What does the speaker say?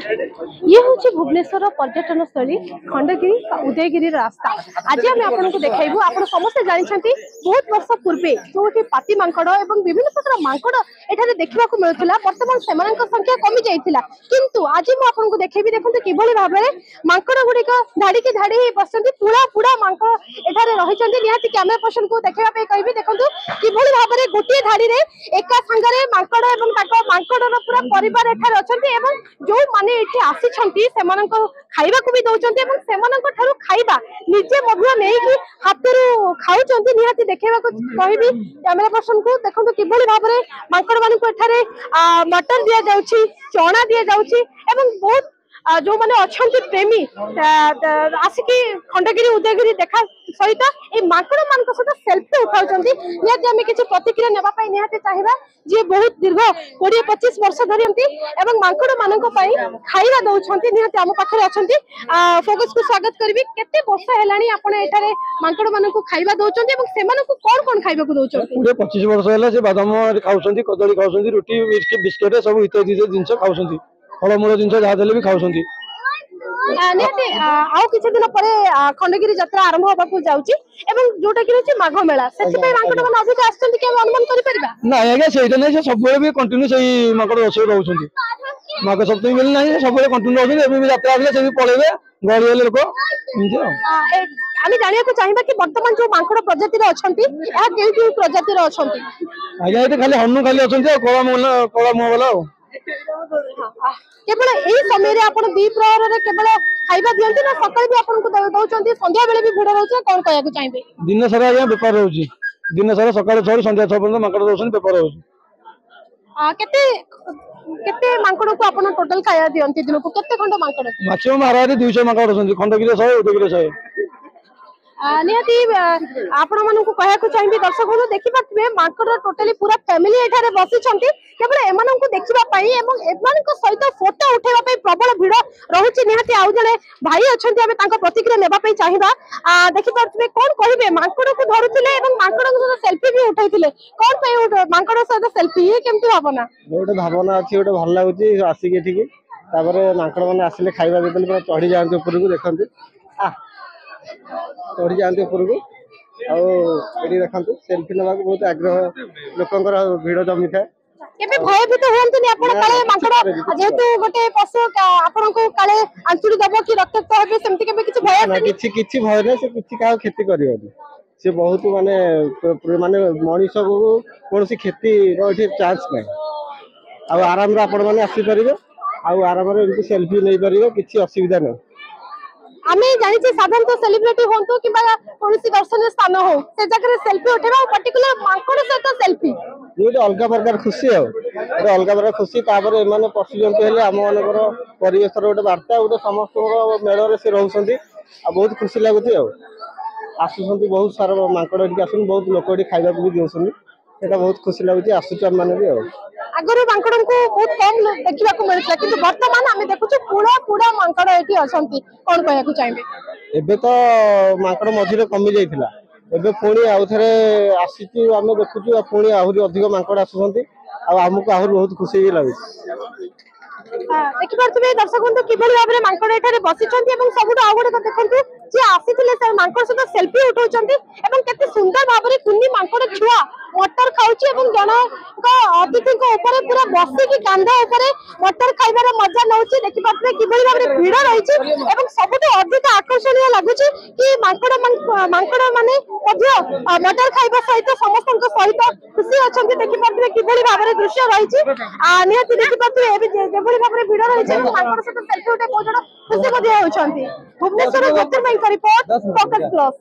ये हूँ भुवनेश्वर पर्यटन स्थली खंडगिरी उदयगिरी रास्ता। आज आम आपको देखू आप समस्ते जानते बहुत वर्ष पूर्वे जो पाती मांकड़ और विभिन्न प्रकार मांकड़ एठारे देखा मिलूला बर्तमान से संख्या कमी जाइए किंतु आज मुझे देखी देखते कि भाव में मांकड़ गुड़िक धाड़ी की धाड़ी बस पुड़ा पुड़ा मांकड़ एठारे रही निहाती कैमेरा पर्सन को देखा कहि देखो कि भाव में गोटे धाड़ी में एका सांगे मांकड़ और मांकड़ पूरा परिवार एठारे अच्छा जो माने एठी आसी खाइबा को भी दौरान खाइबा निजे हाथ खाऊं निहाती देखा कहि कैमेरा पर्सन को देखो कि भाव में मांकड़ मान मटर दि जाऊँगी चना दि जाऊँगी बहुत जो मैंने अच्छा प्रेमी आसिकी खंडगिरी उदयगिरी देखा सहित ये मांकड़ मान सहित सेल्फी उठाऊँ निहाती आम किसी प्रतिक्रिया नापी निहाती चाहिए जी बहुत दीर्घ 20-25 वर्ष धरती मांकड़ मान खाइबा दौरान निहाती आम पाखे अच्छा फोकस को स्वागत करी केते वर्ष है मांकड़ मान खाइबा दौरान कौन कौन खाइबा को दौरान 25 वर्ष है बादाम खाऊँ कदली खाऊँ रुटी बिस्किट सब इत्यादि जिन खाऊँ फलमूल जिन जहाँ भी खाऊँ निहाती आउ किसी दिन पर खंडगिरी यात्रा आरंभ होगा जाऊँगी जोटा कि माघ मेला से मांकड़ मान अधिक अनुमान कर ना आज्ञा से सब भी कंटिन्यू से मांकड़ रसोई रोचे माघ सप्तमी मिल ना सब कंटिन्यू रोचे यात्रा से पलैबे गहली लोक आम जाना चाहिए कि बर्तमान जो मांकड़ प्रजाति अच्छा प्रजाति अच्छा आज्ञा ये खाली हनु खाली अच्छा कला मुह वाला केवल यही समय आप द्विप्रहर केवल खाइबा दिखती ना सकाल भी आपको दौरान संध्या बेले भी भिड़ रोचे कौन कहना चाहिए दिन सारा आज्ञा बेपार रोचे दिन सारा सकाल 6 संध्या 6 पर्यटन मांकड़ रोचे बेपार रोचे केते मांकड़ को आप टोटल खाया दिखती दिन को केते खंड मांकड़ मैक्सिमम हाराहारी 200 मांकड़ रोचे खंडगिरी 100 उदयगिरी 100 निहाती आपण मानक कहना चाहिए दर्शक बंधु देखिपे मांकड़ टोटाली पूरा फैमिली एठारे बसी केवल एम सहित फोटो उठेबा प्रबल भिड़ रही निहाती आउ जड़े भाई अच्छा प्रतिक्रिया नापी चाहिए देखिपे कौन कहे मांकड़ को धरुले मांकड़ सहित सेल्फी भी उठाई कौन मांकड़ सहित सेल्फी ये केमती भावना गोटे भावना अच्छी गोटे भल लगुच आसिक मांकड़ मैंने आसिले खाइबा पूरा चढ़ी जाते ऊपर को देखते चढ़ी जाते ऊपर को आगे देखते सेल्फी ना बहुत आग्रह लोकंर भिड़ जमी था भयभीत हमें काले मांकड़ जेहेतु गोटे पशु आपन को काले आंचुड़ी दब कि रक्ताक्त हे सेमती किसी भय किसी भय ना से किसी क्या क्षति कर बहुत माने माने मनीष को कौन क्षति चांस ना आराम आपण मैंने आसीपर आराम सेल्फी नहीं पारे किसी असुविधा नहीं आम जानी साधारणतः सेलिब्रिटी हूँ कि दर्शनीय स्थान हो से जगह सेल्फी उठेगा पर्टिकुलर मांकड़ सहित सेल्फी गोटे अलग प्रकार खुशी अलग प्रकार खुशी एम पशुजंतु हेले आम मानकर परिवेश गोटे बार्ता गोटे समस्त मेल से रोचे बहुत खुशी लगुच आसुँच बहुत सारा मांकड़ आस बहुत लोक खाइबा भी दौरान सेटा बहुत खुशी लगुच आसुच आम मैंने भी आगुरी मांकड़ को बहुत कम देखा मिलता कि बर्तमान आम देखु पूरा पूरा मांकड़ ये अच्छा कौन कहना चाहिए एबे तो मांकड़ मझे कमी जाइए एबे पुणी आउ थे आसी आम देखुचु पुणी आहरी अधिक मांकड़ आसुँच आमको आहरी बहुत खुशी भी लगे देखिपे दर्शक बंधु कि भाव में मांकड़ एठारे बसी सब आउ गोटे देखते जी आसी मांकड़ सहित सेल्फी उठाऊँ केते सुंदर भाव में कुनी मांकड़ छुआ मटर खाऊँ जन अतिथि पूरा बसिकी कांध मटर खाइबार मजा नौ देखिपे कि भाव में भिड़ रही सब अधिक आकर्षणीय लगुच कि मांकड़ माने मटर खाइबा सहित समस्त सहित खुशी अच्छा देखिपे कि भाव में दृश्य रही निहाती देखिपे भाव में भिड़ रही मांकड़ सहित सेल्फी उठे बहुत जन खुशी होती भुवनेश्वर ज्योतिर्मयी रिपोर्ट फोकस प्लस।